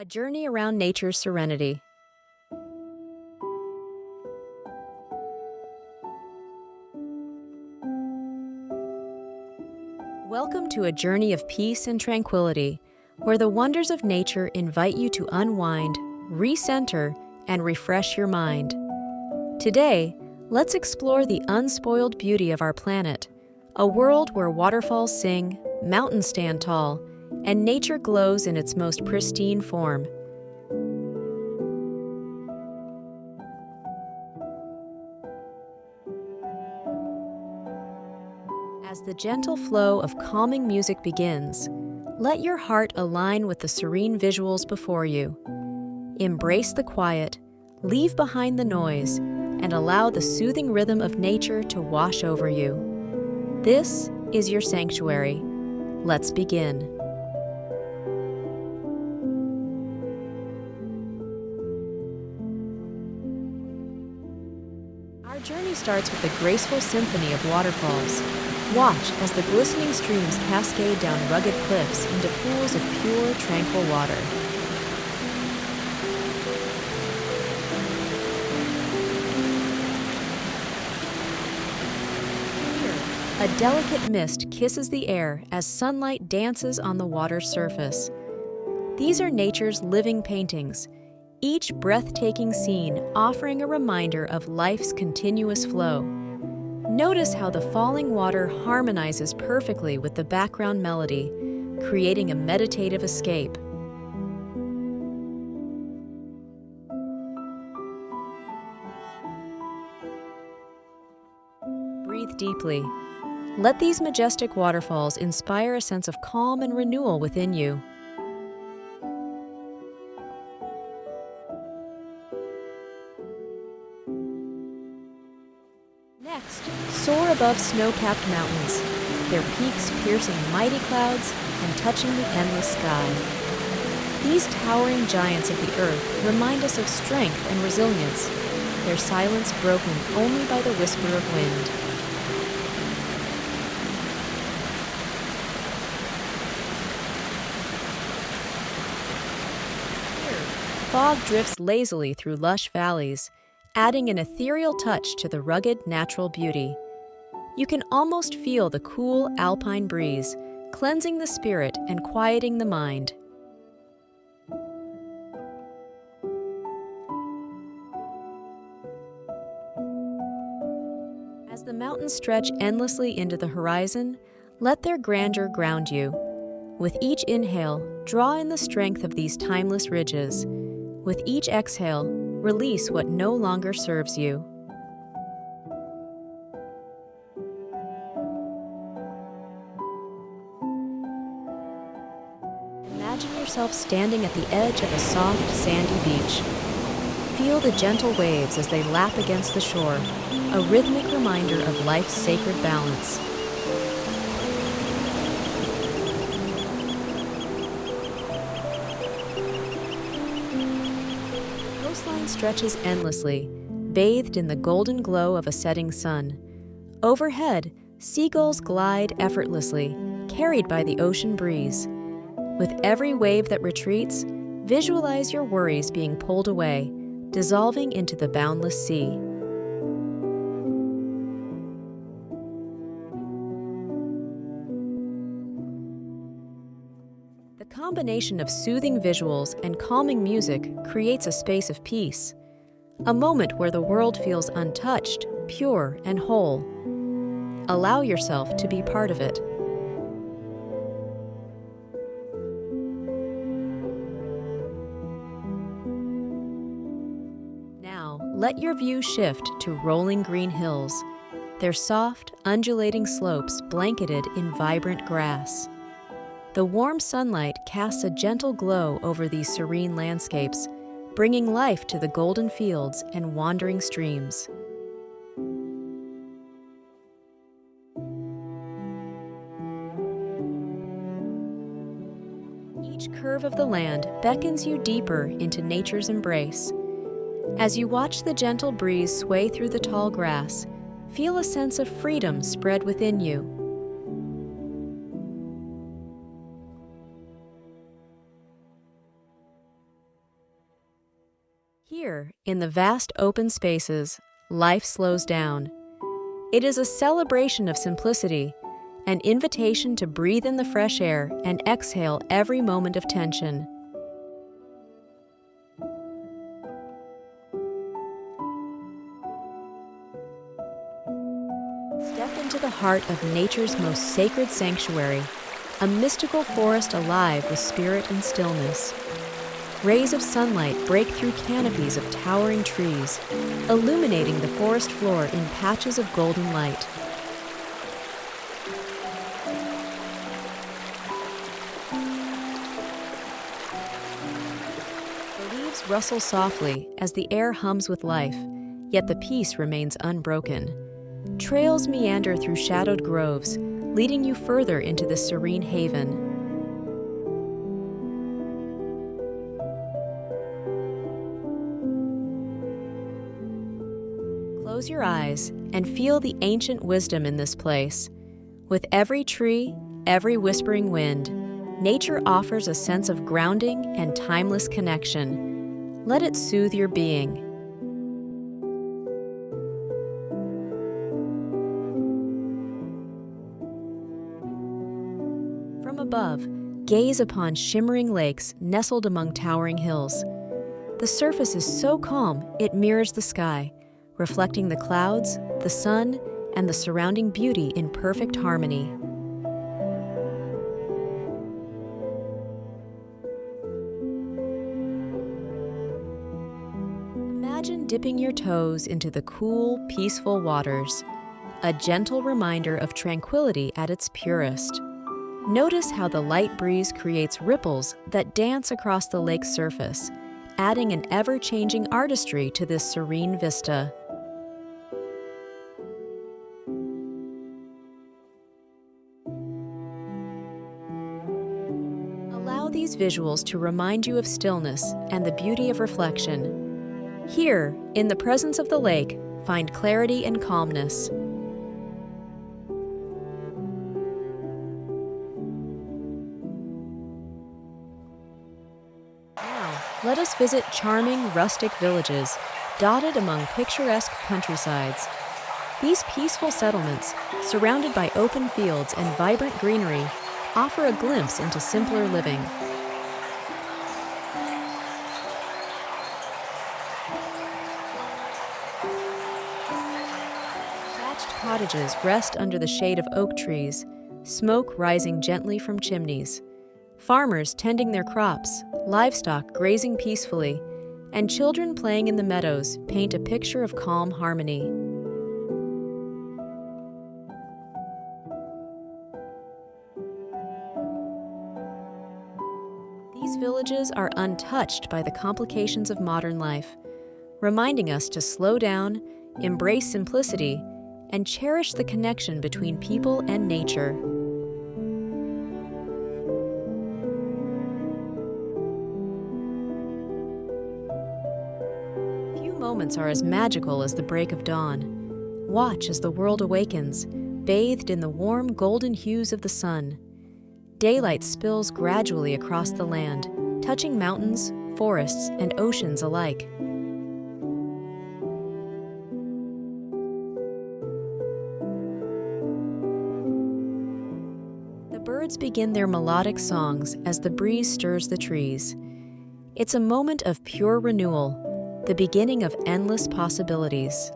A journey around nature's serenity. Welcome to a journey of peace and tranquility, where the wonders of nature invite you to unwind, recenter, and refresh your mind. Today, let's explore the unspoiled beauty of our planet, a world where waterfalls sing, mountains stand tall, and nature glows in its most pristine form. As the gentle flow of calming music begins, let your heart align with the serene visuals before you. Embrace the quiet, leave behind the noise, and allow the soothing rhythm of nature to wash over you. This is your sanctuary. Let's begin. Our journey starts with the graceful symphony of waterfalls. Watch as the glistening streams cascade down rugged cliffs into pools of pure, tranquil water. Here, a delicate mist kisses the air as sunlight dances on the water's surface. These are nature's living paintings, each breathtaking scene offering a reminder of life's continuous flow. Notice how the falling water harmonizes perfectly with the background melody, creating a meditative escape. Breathe deeply. Let these majestic waterfalls inspire a sense of calm and renewal within you. Next, soar above snow-capped mountains, their peaks piercing mighty clouds and touching the endless sky. These towering giants of the earth remind us of strength and resilience, their silence broken only by the whisper of wind. Here, fog drifts lazily through lush valleys, adding an ethereal touch to the rugged natural beauty. You can almost feel the cool alpine breeze, cleansing the spirit and quieting the mind. As the mountains stretch endlessly into the horizon, let their grandeur ground you. With each inhale, draw in the strength of these timeless ridges. With each exhale, release what no longer serves you. Imagine yourself standing at the edge of a soft, sandy beach. Feel the gentle waves as they lap against the shore, a rhythmic reminder of life's sacred balance. The coastline stretches endlessly, bathed in the golden glow of a setting sun. Overhead, seagulls glide effortlessly, carried by the ocean breeze. With every wave that retreats, visualize your worries being pulled away, dissolving into the boundless sea. The combination of soothing visuals and calming music creates a space of peace, a moment where the world feels untouched, pure, and whole. Allow yourself to be part of it. Now, let your view shift to rolling green hills, their soft, undulating slopes blanketed in vibrant grass. The warm sunlight casts a gentle glow over these serene landscapes, bringing life to the golden fields and wandering streams. Each curve of the land beckons you deeper into nature's embrace. As you watch the gentle breeze sway through the tall grass, feel a sense of freedom spread within you. Here, in the vast open spaces, life slows down. It is a celebration of simplicity, an invitation to breathe in the fresh air and exhale every moment of tension. Step into the heart of nature's most sacred sanctuary, a mystical forest alive with spirit and stillness. Rays of sunlight break through canopies of towering trees, illuminating the forest floor in patches of golden light. The leaves rustle softly as the air hums with life, yet the peace remains unbroken. Trails meander through shadowed groves, leading you further into this serene haven. Close your eyes and feel the ancient wisdom in this place. With every tree, every whispering wind, nature offers a sense of grounding and timeless connection. Let it soothe your being. From above, gaze upon shimmering lakes nestled among towering hills. The surface is so calm it mirrors the sky, reflecting the clouds, the sun, and the surrounding beauty in perfect harmony. Imagine dipping your toes into the cool, peaceful waters, a gentle reminder of tranquility at its purest. Notice how the light breeze creates ripples that dance across the lake's surface, adding an ever-changing artistry to this serene vista. Allow these visuals to remind you of stillness and the beauty of reflection. Here, in the presence of the lake, find clarity and calmness. Now, let us visit charming, rustic villages, dotted among picturesque countrysides. These peaceful settlements, surrounded by open fields and vibrant greenery, offer a glimpse into simpler living. Thatched cottages rest under the shade of oak trees, smoke rising gently from chimneys. Farmers tending their crops, livestock grazing peacefully, and children playing in the meadows paint a picture of calm harmony. These villages are untouched by the complications of modern life, reminding us to slow down, embrace simplicity, and cherish the connection between people and nature. Few moments are as magical as the break of dawn. Watch as the world awakens, bathed in the warm golden hues of the sun. Daylight spills gradually across the land, touching mountains, forests, and oceans alike. The birds begin their melodic songs as the breeze stirs the trees. It's a moment of pure renewal, the beginning of endless possibilities.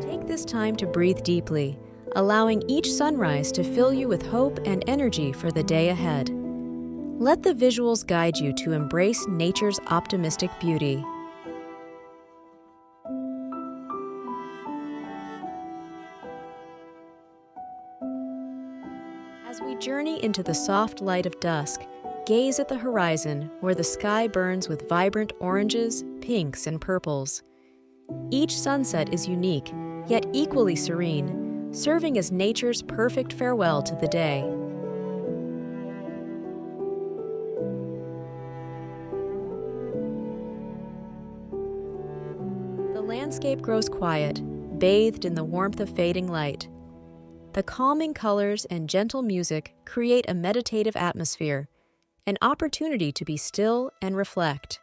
Take this time to breathe deeply, allowing each sunrise to fill you with hope and energy for the day ahead. Let the visuals guide you to embrace nature's optimistic beauty. As we journey into the soft light of dusk, gaze at the horizon where the sky burns with vibrant oranges, pinks, and purples. Each sunset is unique, yet equally serene, serving as nature's perfect farewell to the day. The landscape grows quiet, bathed in the warmth of fading light. The calming colors and gentle music create a meditative atmosphere, an opportunity to be still and reflect.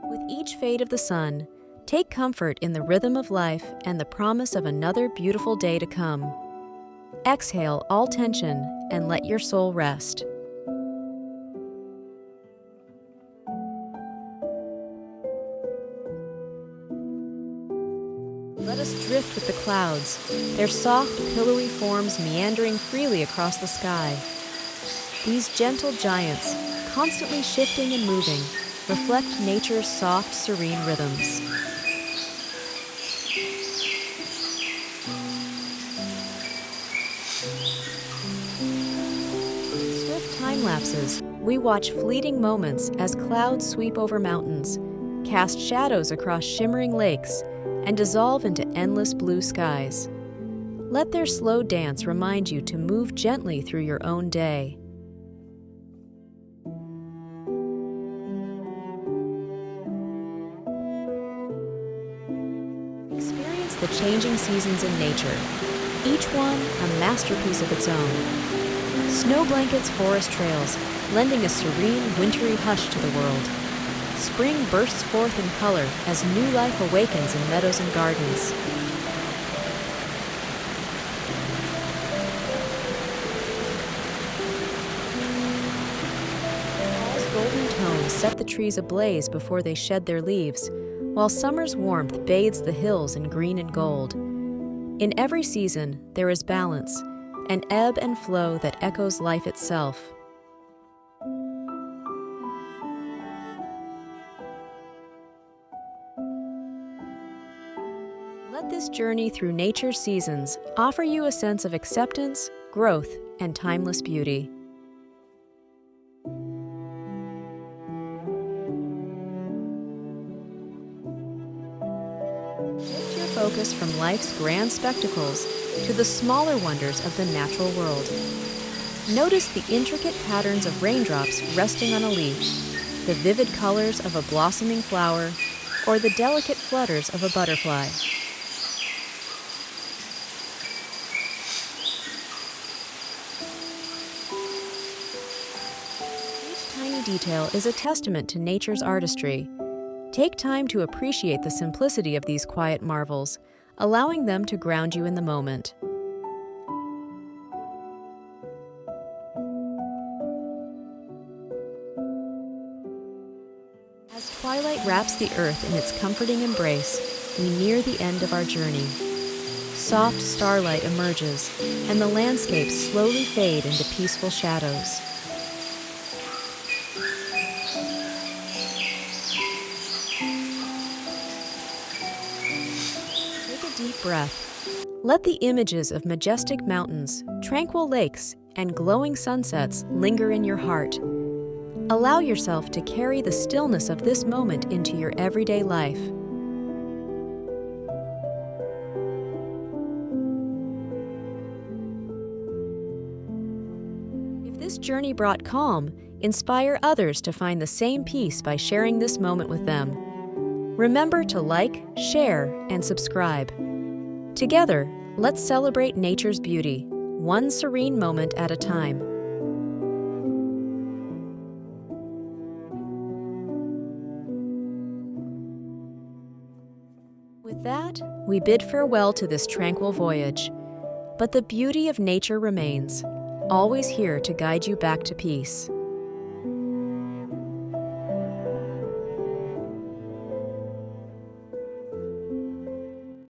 With each fade of the sun, take comfort in the rhythm of life and the promise of another beautiful day to come. Exhale all tension and let your soul rest. Let us drift with the clouds, their soft, pillowy forms meandering freely across the sky. These gentle giants, constantly shifting and moving, reflect nature's soft, serene rhythms. Swift time lapses, we watch fleeting moments as clouds sweep over mountains, cast shadows across shimmering lakes, and dissolve into endless blue skies. Let their slow dance remind you to move gently through your own day. Experience the changing seasons in nature, each one a masterpiece of its own. Snow blankets forest trails, lending a serene, wintry hush to the world. Spring bursts forth in color as new life awakens in meadows and gardens. Fall's golden tones set the trees ablaze before they shed their leaves, while summer's warmth bathes the hills in green and gold. In every season, there is balance, an ebb and flow that echoes life itself. Let this journey through nature's seasons offer you a sense of acceptance, growth, and timeless beauty. Shift your focus from life's grand spectacles to the smaller wonders of the natural world. Notice the intricate patterns of raindrops resting on a leaf, the vivid colors of a blossoming flower, or the delicate flutters of a butterfly. Tiny detail is a testament to nature's artistry. Take time to appreciate the simplicity of these quiet marvels, allowing them to ground you in the moment. As twilight wraps the earth in its comforting embrace, we near the end of our journey. Soft starlight emerges, and the landscapes slowly fade into peaceful shadows. Deep breath. Let the images of majestic mountains, tranquil lakes, and glowing sunsets linger in your heart. Allow yourself to carry the stillness of this moment into your everyday life. If this journey brought calm, inspire others to find the same peace by sharing this moment with them. Remember to like, share, and subscribe. Together, let's celebrate nature's beauty, one serene moment at a time. With that, we bid farewell to this tranquil voyage. But the beauty of nature remains, always here to guide you back to peace.